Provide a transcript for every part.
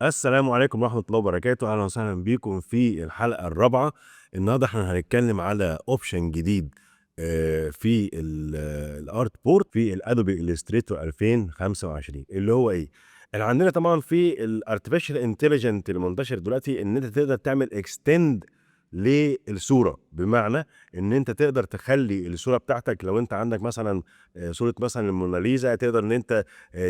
السلام عليكم ورحمة الله وبركاته، أهلا وسهلا بيكم في الحلقة الرابعة. النهارده احنا هنتكلم على اوبشن جديد في الارت بورد في الادوبي الستريتور 2025 اللي هو ايه؟ اللي عندنا طبعا في الارتفيشال انتليجنت المنتشر دلوقتي ان انت تقدر تعمل اكستند للصوره، بمعنى ان انت تقدر تخلي الصوره بتاعتك لو انت عندك مثلا صوره مثلا الموناليزا، تقدر ان انت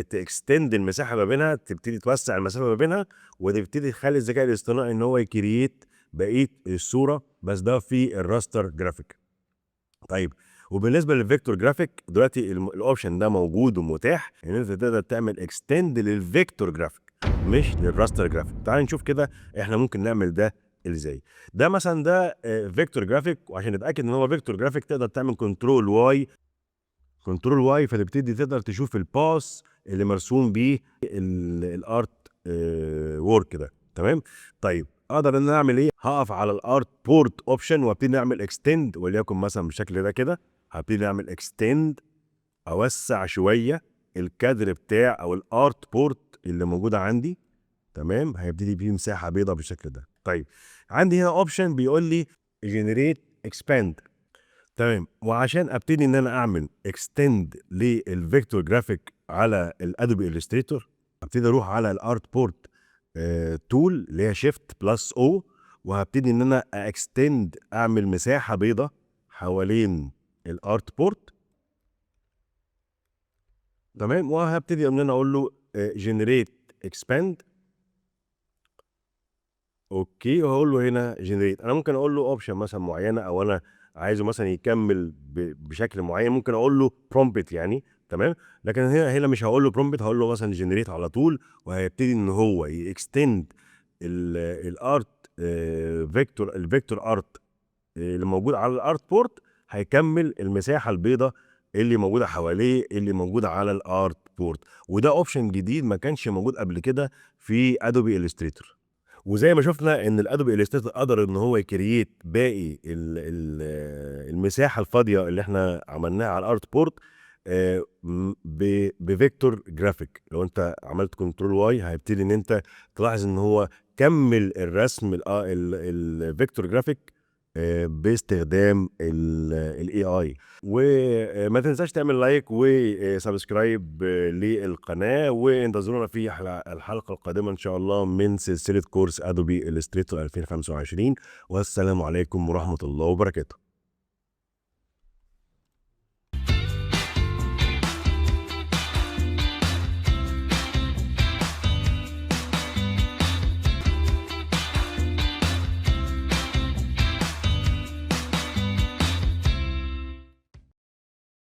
تكستند المساحه ما بينها، تبتدي توسع المسافه ما بينها وتبتدي تخلي الذكاء الاصطناعي ان هو يكريت بقيه الصوره، بس ده في الراستر جرافيك. طيب، وبالنسبه للفيكتور جرافيك دلوقتي الاوبشن ده موجود ومتاح ان انت تقدر تعمل اكستند للفيكتور جرافيك مش للراستر جرافيك. تعال نشوف كده احنا ممكن نعمل ده ازاي. ده مثلا ده فيكتور جرافيك، وعشان نتاكد ان هو فيكتور جرافيك تقدر تعمل كنترول واي فتبتدي تقدر تشوف الباس اللي مرسوم بيه الارت وورك ده. تمام. طيب اقدر ان انا اعمل ايه؟ هقف على الارت بورت اوبشن وابتدي اعمل اكستند، وليكن مثلا بالشكل ده كده. هبتدي اعمل اكستند، اوسع شويه الكادر بتاع او الارت بورت اللي موجوده عندي. تمام، هيبتدي فيه مساحه بيضاء بالشكل ده. طيب، عندي هنا اوبشن بيقول لي جنريت اكسباند. تمام، وعشان ابتدي ان انا اعمل اكستند للفيكتور جرافيك على الادوبي الستريتور، ابتدي اروح على الارت بورت تول اللي هي شيفت بلس او، وهبتدي ان انا اكستند، اعمل مساحه بيضاء حوالين الارت بورت. تمام، وهبتدي ان انا اقول له جنريت اكسباند. اوكي، وهقول له هنا جنريت. انا ممكن اقول له اوبشن مثلا معينه، او انا عايزه مثلا يكمل بشكل معين، ممكن اقول له برومبت يعني. تمام، لكن هنا مش هقول له برومبت، هقول له مثلا جنريت على طول، وهيبتدي ان هو يكستند الارت فيكتور، الفيكتور ارت اللي موجود على الارت بورت، هيكمل المساحه البيضاء اللي موجوده حواليه، اللي موجوده على الارت بورت. وده اوبشن جديد ما كانش موجود قبل كده في ادوبي الستريتور. وزي ما شفنا ان الادوبي الستريتور قدر ان هو يكريت باقي المساحه الفاضيه اللي احنا عملناها على الارت بورد بفيكتور جرافيك. لو انت عملت كنترول واي هيبتدي ان انت تلاحظ ان هو كمل الرسم الفيكتور جرافيك باستخدام الاي اي. وما تنساش تعمل لايك وسبسكرايب للقناة، وانتظرونا في الحلقة القادمة إن شاء الله من سلسلة كورس أدوبي إلستريتور 2025. والسلام عليكم ورحمة الله وبركاته.